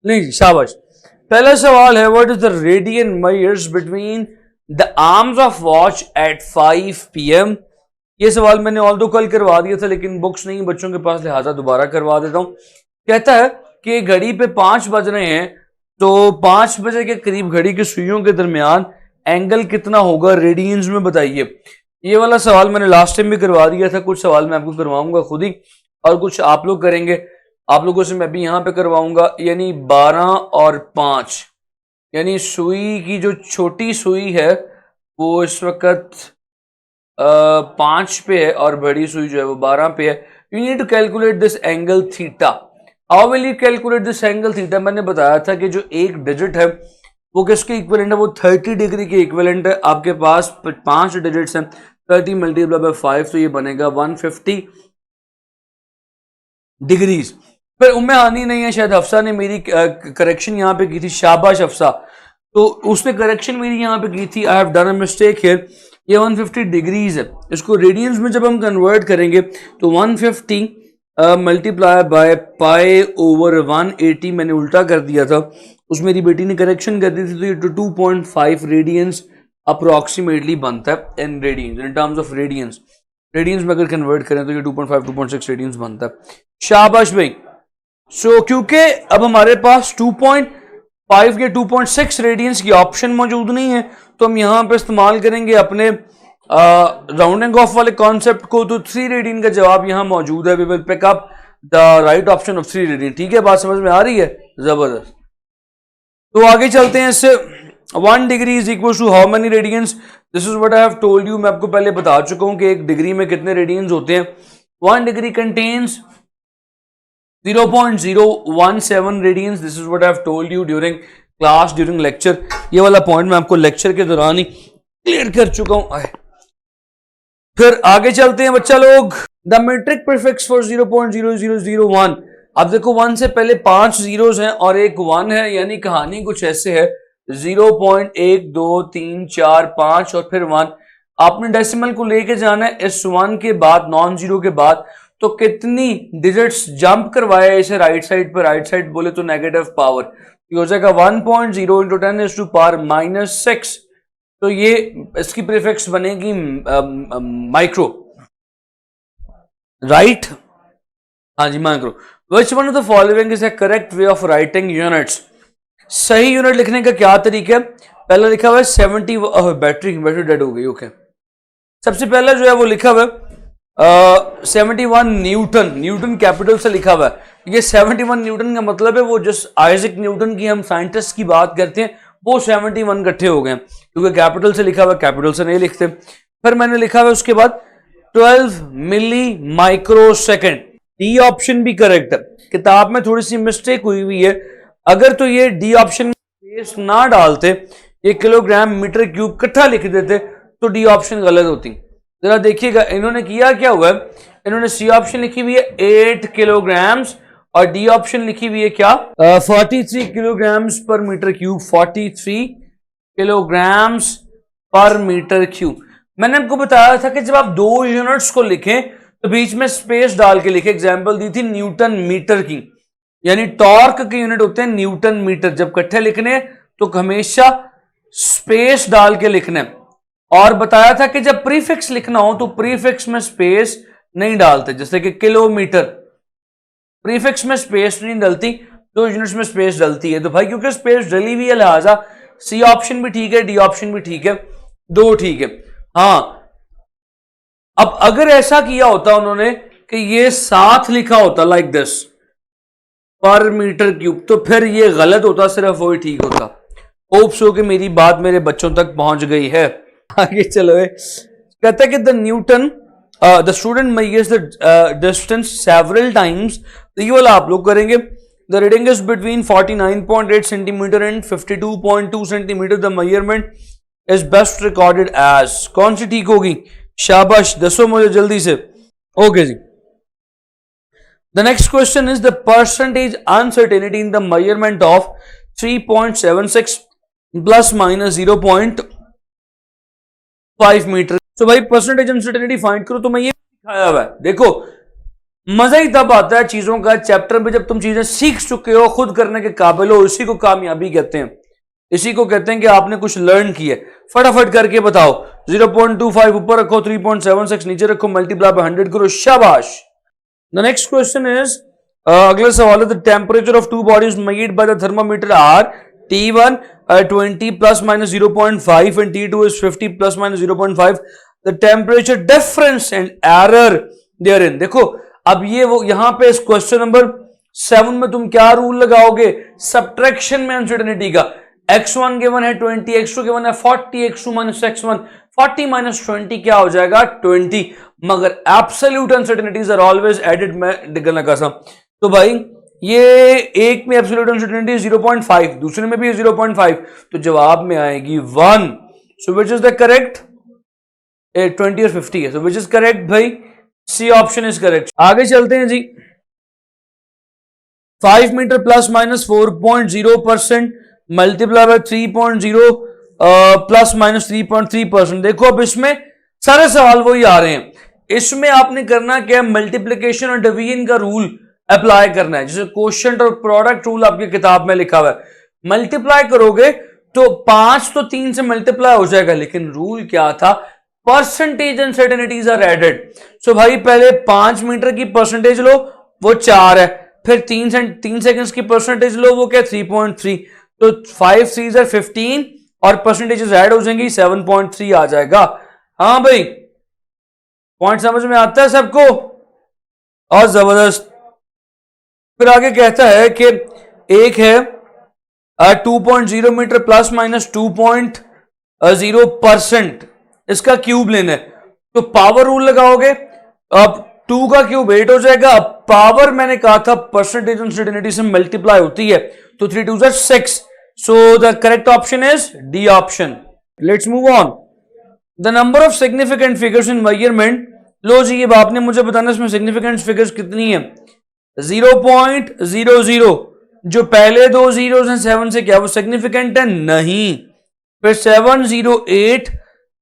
नहीं, शाबाश। पहला सवाल है, what is the radian measures between the arms of watch at 5 PM। ये सवाल मैंने ऑल दो कल करवा दिया था, लेकिन बुक्स नहीं बच्चों के पास, लिहाजा दोबारा करवा देता हूं। कहता है कि घड़ी पे 5 बज रहे हैं, तो 5 बजे के करीब घड़ी की सुइयों के दरमियान एंगल कितना होगा रेडियंस में, बताइए। ये वाला सवाल मैंने लास्ट टाइम भी करवा दिया था, कुछ सवाल मैं आपको करवाऊंगा खुद ही और कुछ आप लोग करेंगे। आप लोगों से मैं भी यहां पे करवाऊंगा, यानी 12 और 5, यानी सुई की जो छोटी सुई है वो इस वक्त 5 पे है और बड़ी सुई जो है वो 12 पे है। You need to calculate this angle theta. How will you calculate this angle theta? मैंने बताया था कि जो एक डिजिट है वो किसके इक्विवेलेंट है, वो 30 डिग्री के इक्विवेलेंट है। आपके पास 5 डिजिट्स हैं, 30 मल्टीप्लाई बाय 5, तो ये बनेगा 150 डिग्रीज। फिर उम्मे हानि नहीं है, शायद हफ्सा ने मेरी करेक्शन यहाँ पे की थी, शाबाश हफ्सा, तो उसने करेक्शन मेरी यहाँ पे की थी। I have done a mistake here. ये 150 डिग्रीज है, इसको रेडियंस में जब हम कन्वर्ट करेंगे तो 150 मल्टीप्लाई बाय पाई ओवर 180, मैंने उल्टा कर दिया था, उस मेरी बेटी ने करेक्शन कर दी थी, तो ये 2.5 रेडियंस अप्रोक्सीमेटली बनता है in radians, in terms of radians. Radians में अगर कन्वर्ट करें तो ये 2.5 2.6 रेडियंस बनता है। शाबाश भाई। सो क्योंकि अब हमारे पास 2.5 या 2.6 रेडियंस की ऑप्शन मौजूद नहीं है, तो हम यहां पे इस्तेमाल करेंगे अपने राउंडिंग ऑफ वाले कॉन्सेप्ट को। तो 3 रेडियन का जवाब यहां मौजूद है। We will pick up the right option of 3 radian. ठीक है, बात समझ में आ रही है? जबरदस्त। तो आगे चलते हैं इससे। 1 degree is equal to how many radians? This is what I have told you. मैं आपको पहले बता चुका हूं कि एक डिग्री में कितने रेडियंस होते हैं। 1 degree contains 0.017 radians. This is what I have told you during class, during lecture. ये वाला पॉइंट मैं आपको लेक्चर के दौरान ही क्लियर कर चुका हूं। फिर आगे चलते हैं बच्चा लोग। The metric prefix for 0.0001। अब देखो 1 से पहले 5 जीरोस हैं और एक 1 है, यानी कहानी कुछ ऐसे है 0.1 2 3 4 5 और फिर 1। आपने डेसिमल को लेके जाना है इस 1 के बाद, नॉन जीरो के बाद। तो कितनी डिजिट्स जंप करवाया इसे राइट साइड पर? राइट साइड बोले तो नेगेटिव पावर, ये हो जाएगा 1.0 इंटू 10 इज टू पावर -6। तो ये इसकी प्रीफिक्स बनेगी माइक्रो, राइट? हाँ जी, micro. Which one of the following is a correct way of writing units? सही यूनिट लिखने का क्या तरीका है? पहला लिखा हुआ है 70, बैटरी डेड हो गई, ओके। सबसे पहला जो है वो लिखा हुआ है 71 न्यूटन। न्यूटन कैपिटल से लिखा हुआ है। ये 71 न्यूटन का मतलब है वो जिस आइजैक न्यूटन की हम साइंटिस्ट की बात करते हैं वो 71 इकट्ठे हो गए, क्योंकि कैपिटल से लिखा हुआ, कैपिटल से नहीं लिखते। फिर मैंने लिखा हुआ उसके बाद 12 milli micro second. D option भी करेक्ट है। किताब में थोड़ी सी मिस्टेक हुई है। अगर तो ये डी ऑप्शन में स्पेस ना डालते, ये किलोग्राम मीटर क्यूब इकट्ठा लिख देते, तो डी ऑप्शन गलत होती। जरा देखिएगा इन्होंने किया क्या हुआ है। इन्होंने सी ऑप्शन लिखी हुई है 8 किलोग्राम्स और डी ऑप्शन लिखी हुई है क्या 43 किलोग्राम्स पर मीटर क्यूब। 43 किलोग्राम्स पर मीटर क्यूब। मैंने आपको बताया था कि जब आप दो यूनिट्स को लिखें तो बीच में स्पेस डाल के लिखे। एग्जांपल दी थी न्यूटन मीटर की, यानी टॉर्क के यूनिट होते हैं न्यूटन मीटर। जब इकट्ठे लिखने तो हमेशा स्पेस डाल के लिखना है। और बताया था कि जब प्रीफिक्स लिखना हो तो प्रीफिक्स में स्पेस नहीं डालते, जैसे कि किलोमीटर, प्रीफिक्स में स्पेस नहीं डलती, दो यूनिट्स में स्पेस डलती है। तो भाई क्योंकि स्पेस डली हुई है लिहाजा सी ऑप्शन भी ठीक है, डी ऑप्शन भी ठीक है, दो ठीक है। हाँ, अब अगर ऐसा किया होता उन्होंने कि ये साथ लिखा होता लाइक दिस पर मीटर क्यूब, तो फिर ये गलत होता, सिर्फ वही ठीक होता। होप सो कि मेरी बात मेरे बच्चों तक पहुंच गई है। आगे चलो। कहता है कि the Newton the student measures the distance several times. तो ये वाला आप लोग करेंगे। The reading is between 49.8 centimetre and 52.2 centimetre. The measurement is best recorded as. कौन सी ठीक होगी? शाबाश, दसो मुझे जल्दी से। ओके जी। The next question is the percentage uncertainty in the measurement of 3.76 plus minus 0.5 metre. तो भाई परसेंटेज अनसर्टेनिटी फाइंड करो। तो मैं ये आया हुआ है। देखो मजा ही तब आता है चीजों का चैप्टर में जब तुम चीजें सीख चुके हो, खुद करने के काबिल हो। इसी को कामयाबी कहते हैं, इसी को कहते हैं कि आपने कुछ लर्न किया। फटाफट करके बताओ। 0.25 ऊपर रखो, 3.76 नीचे रखो, मल्टीप्लाई बाय 100 करो, शाबाश। द नेक्स्ट क्वेश्चन इज, अगला सवाल है, the temperature of two bodies measured by the thermometer are T1 20 plus minus 0.5 and T2 is 50 plus minus 0.5. The temperature difference and error therein. देखो अब ये वो यहां पे इस क्वेश्चन नंबर 7 में तुम क्या रूल लगाओगे? सब्ट्रैक्शन में अनसर्टेनिटी का। x1 गिवन है 20, x2 गिवन है 40, x2 माइनस x1, 40 माइनस 20 क्या हो जाएगा? 20। मगर absolute uncertainties are always added. मैं निकलना का तो भाई ये एक में एब्सोल्यूट अनसर्टेनिटी 0.5, दूसरे में भी 0.5, तो जवाब में आएगी 1। So which is the correct? 20 और 50 है, सो विच इज करेक्ट भाई? C option is correct. आगे चलते हैं जी। 5 metre plus minus 4.0% multiply by 3.0 plus minus 3.3%। देखो अब इसमें सारे सवाल वही आ रहे हैं। इसमें आपने करना क्या? मल्टीप्लीकेशन और डिवीजन का रूल अप्लाई करना है। जैसे क्वोशिएंट और प्रोडक्ट रूल आपकी किताब में लिखा हुआ है। मल्टीप्लाई करोगे तो 5 तो 3 से मल्टीप्लाई हो जाएगा, लेकिन रूल क्या था? Percentage uncertainties are added. So भाई पहले 5 मीटर की परसेंटेज लो, वो 4 है। फिर 3 सेकंड्स की परसेंटेज लो, वो क्या? 3.3। तो 5 3 15 और परसेंटेजेस ऐड हो जाएंगी, 7.3 आ जाएगा। हाँ भाई पॉइंट समझ में आता है सबको? और जबरदस्त। फिर आगे कहता है कि एक है 2.0 मीटर प्लस माइनस 2.0%, इसका क्यूब लेना है। तो पावर रूल लगाओगे, अब 2 का क्यूब 8 हो जाएगा। अब पावर मैंने कहा था परसेंटेज अनसर्टेनिटी से मल्टीप्लाई होती है, तो 3 2 6। So the correct option is D option. Let's move on. The number of significant figures in measurement. लो जी अब आपने मुझे बताना इसमें सिग्निफिकेंट फिगर्स कितनी है? 0.00, जो पहले दो जीरोस हैं 7 से, क्या वो सिग्निफिकेंट है? नहीं। फिर 708,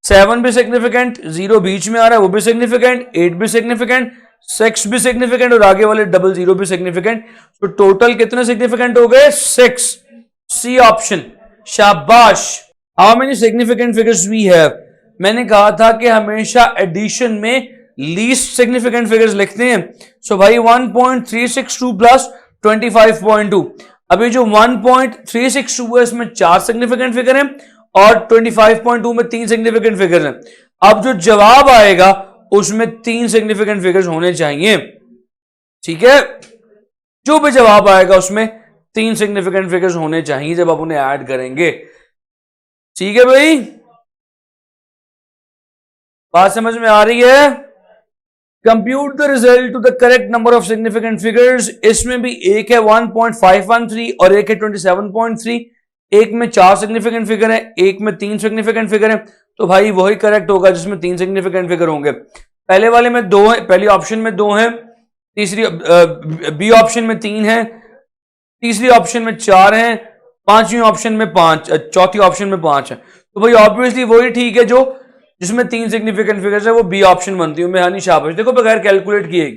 7 भी सिग्निफिकेंट, 0 बीच में आ रहा है वो भी सिग्निफिकेंट, 8 भी सिग्निफिकेंट, 6 भी सिग्निफिकेंट और आगे वाले 00 भी सिग्निफिकेंट। तो टोटल कितने सिग्निफिकेंट हो गए? 6। सी ऑप्शन, शाबाश। How many significant figures we have? मैंने कहा था कि हमेशा एडिशन में लीस्ट सिग्निफिकेंट फिगर्स लिखते हैं। सो भाई 1.362 प्लस 25.2। अभी जो 1.362 है इसमें 4 सिग्निफिकेंट फिगर हैं और 25.2 में 3 सिग्निफिकेंट फिगर्स हैं। अब जो जवाब आएगा उसमें 3 सिग्निफिकेंट फिगर्स होने चाहिए, ठीक है? जो भी जवाब आएगा उसमें 3 सिग्निफिकेंट फिगर्स होने चाहिए जब आप उन्हें ऐड करेंगे, ठीक है भाई? बात समझ में आ रही है? Compute the result to the correct number of significant figures. इसमें भी एक है 1.513 और एक है 27.3। एक में 4 सिग्निफिकेंट फिगर है, एक में 3 सिग्निफिकेंट फिगर है। तो भाई वही करेक्ट होगा जिसमें 3 सिग्निफिकेंट फिगर होंगे। पहले वाले में 2 है, पहली ऑप्शन में 2 है, तीसरी बी ऑप्शन में 3 है, तीसरी ऑप्शन में 4 है, पांचवी ऑप्शन में 5, चौथी ऑप्शन में 5 है। तो भाई ऑब्वियसली वही ठीक है जो जिसमें 3 सिग्निफिकेंट फिगर्स है, वो बी ऑप्शन बनती है। मेहानी शाबाश। देखो बगैर कैलकुलेट किए।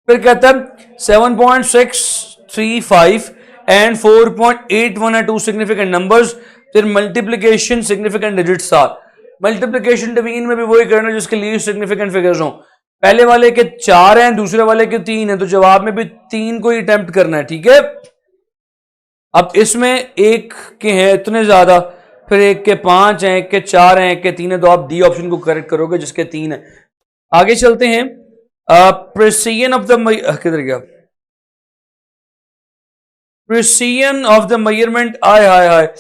फिर कहता है 7.635 एंड 4.81 है 2 सिग्निफिकेंट नंबर्स। फिर multiplication significant digits are. Multiplication division में भी वही करना जिसके लीस्ट सिग्निफिकेंट फिगर्स हो। पहले वाले के 4 हैं, दूसरे वाले के 3 है, तो जवाब में भी 3 को ही अटेम्प्ट करना है, ठीक है? अब इसमें एक के हैं इतने ज्यादा, फिर एक के 5 हैं, एक के 4 हैं, एक के 3 है, तो आप डी ऑप्शन को करेक्ट करोगे जिसके 3 है। आगे चलते हैं। प्रेसिजन ऑफ द किधर गया? Precision of the measurement, I hi hi,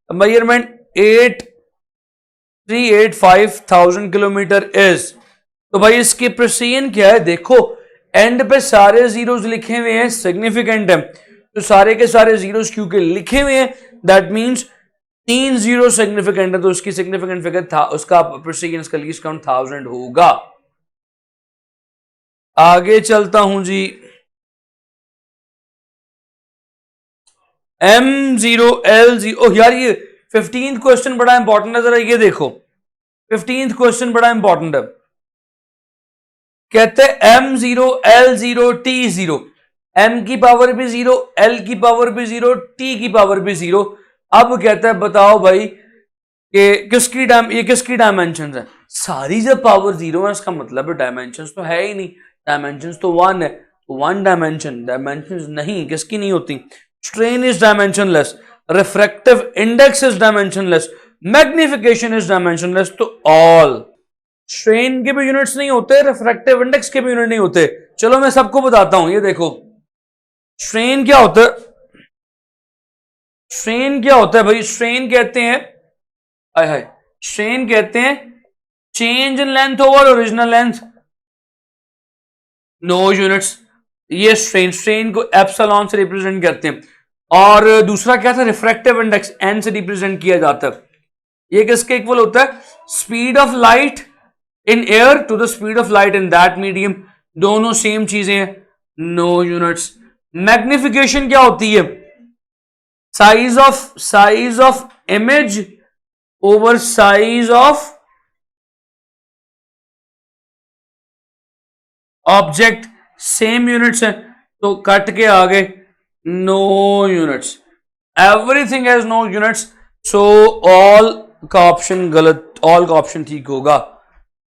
measurement 8,385,000 kilometre is. तो भाई इसकी प्रेसिजन क्या है? देखो एंड पे सारे जीरोस लिखे हुए हैं, सिग्निफिकेंट है, तो सारे के सारे जीरोस क्योंकि लिखे हुए हैं दैट मींस 3 जीरो सिग्निफिकेंट है, तो उसकी सिग्निफिकेंट फिगर था, उसका प्रेसिजन, इसका लीस्ट काउंट 1000 होगा। आगे चलता हूं जी। M0L0, यार ये 15th क्वेश्चन बड़ा इंपॉर्टेंट है, जरा ये देखो 15th क्वेश्चन बड़ा इंपॉर्टेंट है। कहते हैं m0 l0 t0, m की पावर भी 0, l की पावर भी 0, t की पावर भी 0। अब कहता है बताओ भाई कि ये किसकी डायमेंशन है? सारी जब पावर 0 है इसका मतलब डायमेंशन तो है ही नहीं, डायमेंशन तो 1 है, तो 1 डायमेंशन नहीं, किसकी नहीं होती? Strain is dimensionless, refractive index is dimensionless, magnification is dimensionless, तो ऑल। स्ट्रेन के भी यूनिट्स नहीं होते, रिफ्रैक्टिव इंडेक्स के भी यूनिट नहीं होते। चलो मैं सबको बताता हूं, ये देखो स्ट्रेन क्या होता है। स्ट्रेन क्या होता है भाई? स्ट्रेन कहते हैं, स्ट्रेन कहते हैं change in length over original length, no units. ये स्ट्रेन को एप्सिलॉन से रिप्रेजेंट करते हैं। और दूसरा क्या था? रिफ्रैक्टिव इंडेक्स एन से रिप्रेजेंट किया जाता है। ये किसके इक्वल होता है? Speed of light in air to the speed of light in that medium, दोनों सेम चीजें हैं, नो यूनिट्स। मैग्निफिकेशन क्या होती है? Size of image over size of object, same units है, तो कट के आ गए no units. Everything has no units, so all का ऑप्शन गलत, ऑल का ऑप्शन ठीक होगा।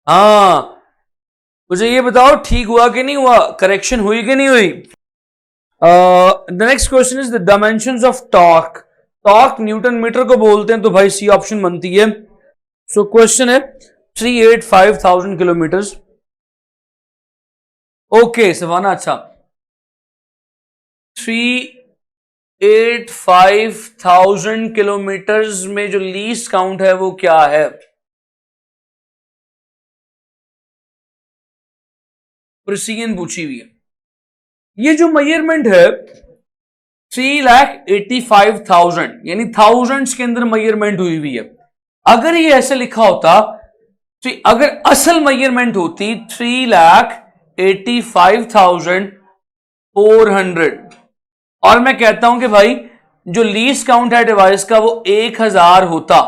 हाँ मुझे ये बताओ ठीक हुआ कि नहीं हुआ, करेक्शन हुई कि नहीं हुई? The next question is the dimensions of torque. Torque newton metre को बोलते हैं, तो भाई सी ऑप्शन बनती है। सो क्वेश्चन है 385,000 किलोमीटर्स। ओके सवाना, अच्छा 385,000 किलोमीटर्स में जो लीस्ट काउंट है वो क्या है? प्रिसीजन पूछी हुई है। ये जो मेजरमेंट है 3,85,000 यानी थाउजेंड्स के अंदर मेजरमेंट हुई हुई है। अगर ये ऐसे लिखा होता, तो अगर असल मेजरमेंट होती 3,85,400, और मैं कहता हूं कि भाई जो लीस्ट काउंट है डिवाइस का वो 1000 होता,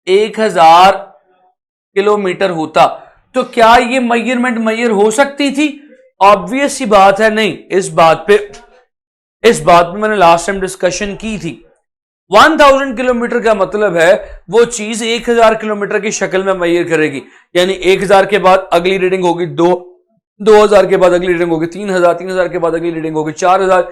1000 किलोमीटर होता, तो क्या ये मेजरमेंट मेजर हो सकती थी? ऑब्वियस सी बात है नहीं। इस बात पे मैंने लास्ट टाइम डिस्कशन की थी। 1000 किलोमीटर का मतलब है वो चीज 1000 किलोमीटर की शक्ल में मेजर करेगी, यानी 1000 के बाद अगली रीडिंग होगी 2000 के बाद अगली रीडिंग होगी 3000 के बाद अगली रीडिंग होगी 4000।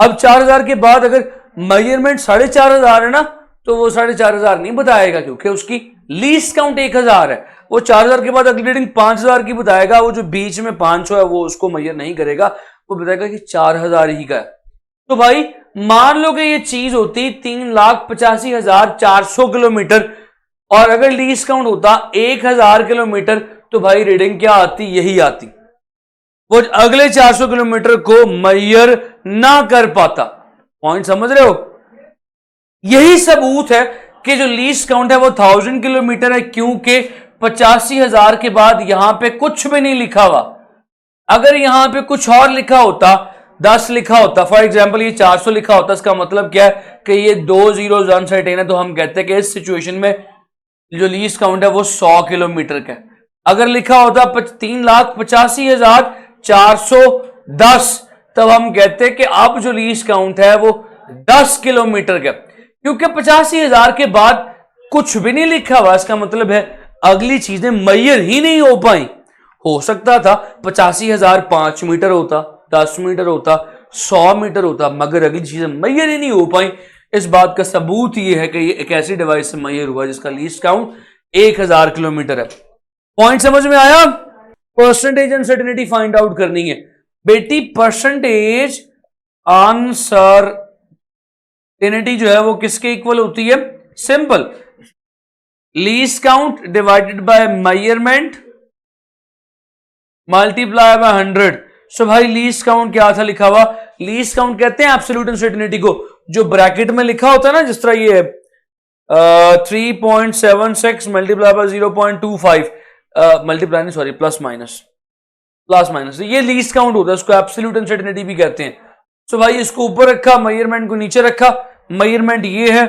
अब 4000 के बाद अगर मेजरमेंट 4500 है ना, तो वो 4500 नहीं बताएगा, क्योंकि उसकी लीस्ट काउंट 1000 है। वो 4000 के बाद अगली रीडिंग 5000 की बताएगा, वो जो बीच में 500 है वो उसको मेजर नहीं करेगा, वो बताएगा कि 4000 ही का है। तो भाई मान लो कि ये चीज होती 3,85,400 किलोमीटर, और अगर लीस्ट काउंट होता 1000 किलोमीटर, तो भाई रीडिंग क्या आती? यही आती। वो अगले 400 किलोमीटर को मेजर ना कर पाता। पॉइंट समझ रहे हो? यही सबूत है कि जो लीस्ट काउंट है वो 1000 किलोमीटर है, क्योंकि 85,000 के बाद यहां पे कुछ भी नहीं लिखा हुआ। अगर यहां पे कुछ और लिखा होता, 10 लिखा होता, फॉर एग्जाम्पल ये 400 लिखा होता, इसका मतलब क्या है कि ये 2 जीरो अनसर्टेन है, तो हम कहते हैं कि इस सिचुएशन में जो लीस्ट काउंट है वो 100 किलोमीटर का है। अगर लिखा होता 3,85,410, तब हम कहते हैं कि अब जो लीस्ट काउंट है वो 10 किलोमीटर का, क्योंकि 85,000 के बाद कुछ भी नहीं लिखा हुआ। इसका मतलब है अगली चीजें मेजर ही नहीं हो पाई। हो सकता था 85,000 5 मीटर होता, 10 मीटर होता, 100 मीटर होता, मगर अगली चीजें मेजर ही नहीं हो पाई। इस बात का सबूत यह है कि ये एक ऐसी डिवाइस से मेजर हुआ जिसका लीस्ट काउंट 1000 किलोमीटर है। पॉइंट समझ में आया? परसेंटेज अनसर्टेनिटी फाइंड आउट करनी है बेटी। परसेंटेज अनसर्टेनिटी जो है वो किसके इक्वल होती है? Simple, least count divided by measurement multiply by 100। सो भाई लीस्ट काउंट क्या था लिखा हुआ? लीस्ट काउंट कहते हैं एब्सोल्यूट अनसर्टेनिटी को, जो ब्रैकेट में लिखा होता है ना, जिस तरह ये 3.76 मल्टीप्लाई बाय 0.25 मल्टीप्लाई नहीं, सॉरी, प्लस माइनस, ये लीस्ट काउंट होता है, इसको एब्सोल्यूट अनसर्टेनिटी भी कहते हैं। सो भाई इसको ऊपर रखा, मेजरमेंट को नीचे रखा, मेजरमेंट ये है,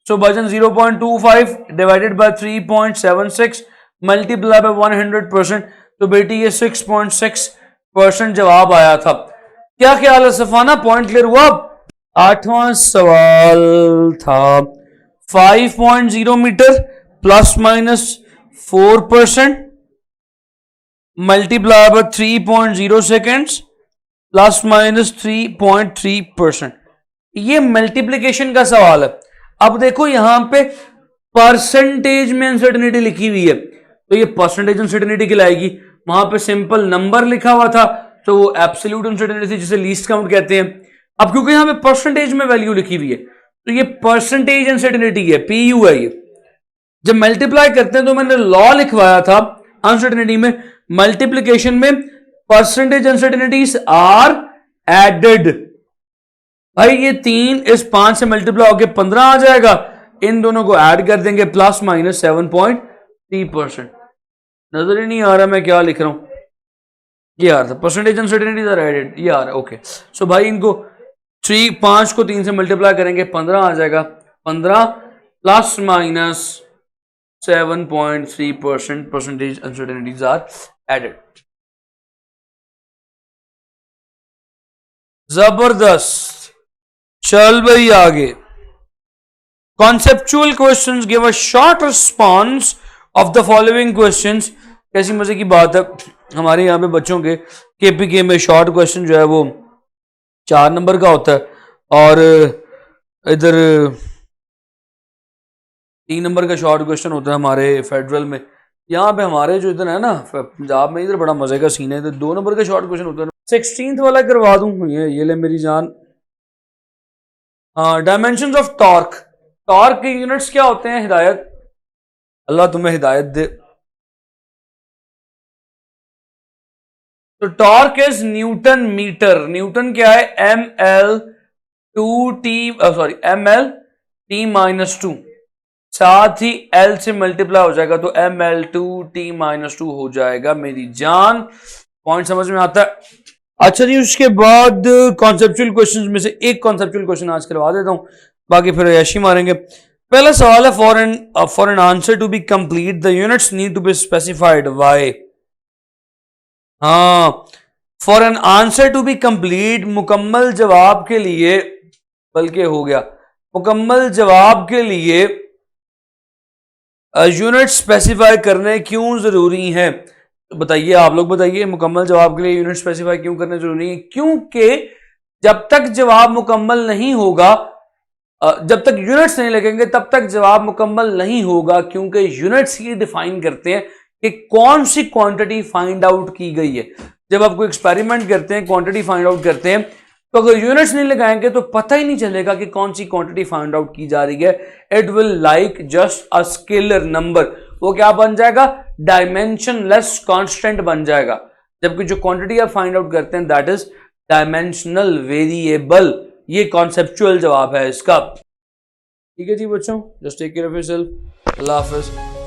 सो वजन 0.25 डिवाइडेड बाय 3.76 मल्टीप्लाई बाय 100%। तो बेटी ये 6.6% जवाब आया था। क्या ख्याल है सफाना, पॉइंट क्लियर हुआ? 8वां सवाल था 5.0 metre plus minus 4% multiply by 3.0 seconds plus minus 3.3%। ये मल्टीप्लीकेशन का सवाल है। अब देखो यहां पे परसेंटेज में अनसर्टेनिटी लिखी हुई है, तो ये परसेंटेज अनसर्टेनिटी कहलाएगी। वहां पे सिंपल नंबर लिखा हुआ था तो वो एब्सोल्यूट अनसर्टेनिटी जिसे लीस्ट काउंट कहते हैं। अब क्योंकि यहां पे परसेंटेज में वैल्यू लिखी हुई है तो ये परसेंटेज अनसर्टेनिटी है, पीयू है ये। जब मल्टीप्लाई करते हैं तो मैंने लॉ लिखवाया था अनसर्टेनिटी में, मल्टीप्लीकेशन में परसेंटेज अनसर्टेनिटीज आर एडेड। भाई ये 3 इस 5 से मल्टीप्लाई होकर 15 आ जाएगा, इन दोनों को ऐड कर देंगे प्लस माइनस 7.3%। नजर ही नहीं आ रहा मैं क्या लिख रहा हूं, ये आ रहा था परसेंटेज अनसर्टेनिटीज आर एडेड, ये आ रहा है। ओके सो भाई इनको 5 को 3 से मल्टीप्लाई करेंगे 15 आ जाएगा, 15 plus minus 7.3% percentage uncertainties are added. जबरदस्त, चल भाई आगे। Conceptual questions, give a short response of the following questions. कैसी मजे की बात है, हमारे यहाँ पे बच्चों के केपीके में शॉर्ट क्वेश्चन जो है वो 4 नंबर का होता है और इधर 3 नंबर का शॉर्ट क्वेश्चन होता है हमारे फेडरल में। यहाँ पे हमारे जो इधर है ना पंजाब में, इधर बड़ा मजे का सीन है, इधर 2 नंबर का शॉर्ट क्वेश्चन होता है। 16th वाला करवा दूं, ये ले मेरी जान। डायमेंशंस ऑफ टॉर्क, टॉर्क के यूनिट्स क्या होते हैं? हिदायत, अल्लाह तुम्हें हिदायत दे। तो torque is newton meter, newton क्या है? ml/t-2 साथ ही L से मल्टीप्लाई हो जाएगा तो ml/2t-2 हो जाएगा मेरी जान। पॉइंट समझ में आता है? अच्छा जी, उसके बाद कॉन्सेप्चुअल क्वेश्चंस में से एक कॉन्सेप्चुअल क्वेश्चन आज करवा देता हूं, बाकी फिर ऐशी मारेंगे। पहला सवाल है, for an answer to be complete the units need to be specified why. हाँ, for an answer to be complete, मुकम्मल जवाब के लिए, बल्कि हो गया, मुकम्मल जवाब के लिए यूनिट स्पेसिफाई करने क्यों जरूरी है? तो बताइए, आप लोग बताइए, मुकम्मल जवाब के लिए यूनिट स्पेसिफाई क्यों करने जरूरी है? क्योंकि जब तक जवाब मुकम्मल नहीं होगा, जब तक यूनिट्स नहीं लगेंगे तब तक जवाब मुकम्मल नहीं होगा, क्योंकि यूनिट्स ये डिफाइन करते हैं कि कौन सी क्वांटिटी फाइंड आउट की गई है। जब आप कोई एक्सपेरिमेंट करते हैं, क्वांटिटी फाइंड आउट करते हैं, तो अगर यूनिट्स नहीं लगाएंगे तो पता ही नहीं चलेगा कि कौन सी क्वांटिटी फाइंड आउट की जा रही है। It will like just a scalar number, वो क्या बन जाएगा? डायमेंशनलेस कांस्टेंट बन जाएगा। जबकि जो क्वांटिटी आप फाइंड आउट करते हैं दैट इज डायमेंशनल वेरिएबल। ये कॉन्सेप्चुअल जवाब है इसका। ठीक है जी बच्चों, just take care of yourself, अल्लाह हाफिज।